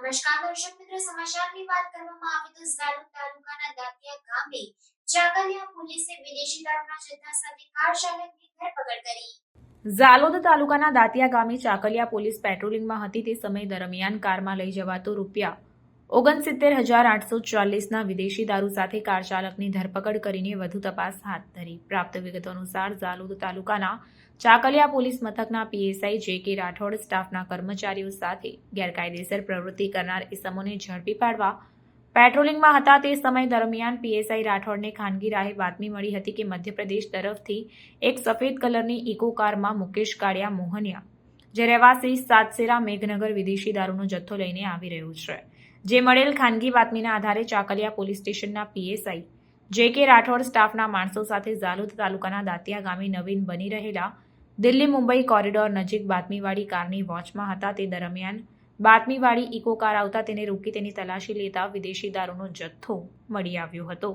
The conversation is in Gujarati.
નમસ્કાર દર્શક મિત્રો, સમાચારની વાત કરવામાં આવે તો ઝાલોદ તાલુકાના દાંતિયા ગામે ચાકલિયા પોલીસે વિદેશી દારૂના જથ્થા સાથે કાર ચાલકની ધરપકડ કરી। ઝાલોદ તાલુકાના દાંતિયા ગામે ચાકલિયા પોલીસ પેટ્રોલિંગમાં હતી તે સમય દરમિયાન કારમાં લઈ જવાતો ₹69,840ના વિદેશી દારૂ સાથે કાર ચાલકની ધરપકડ કરીને વધુ તપાસ હાથ ધરી। પ્રાપ્ત વિગતો અનુસાર ઝાલોદ તાલુકાના ચાકલિયા પોલીસ મથકના પીએસઆઈ જે.કે. રાઠોડ સ્ટાફના કર્મચારીઓ સાથે ગેરકાયદેસર પ્રવૃત્તિ કરનાર ઇસમોને ઝડપી પાડવા પેટ્રોલિંગમાં હતા તે સમય દરમિયાન પીએસઆઈ રાઠોડને ખાનગી રાહે બાતમી મળી હતી કે મધ્યપ્રદેશ તરફથી એક સફેદ કલરની ઇકો કારમાં મુકેશ કાળિયા મોહનિયા, જે રહેવાસી સાતસેરા મેઘનગર, વિદેશી દારૂનો જથ્થો લઈને આવી રહ્યું છે। જે મળેલ ખાનગી બાતમીના આધારે ચાકલિયા પોલીસ સ્ટેશનના પીએસઆઈ જે.કે. રાઠોડ સ્ટાફના માણસો સાથે ઝાલોદ તાલુકાના દાંતિયા ગામે નવીન બની રહેલા દિલ્હી મુંબઈ કોરિડોર નજીક બાતમીવાળી કારની વોચમાં હતા તે દરમિયાન બાતમીવાળી ઇકો કાર આવતા તેને રોકી તેની તલાશી લેતા વિદેશી દારૂનો જથ્થો મળી આવ્યો હતો।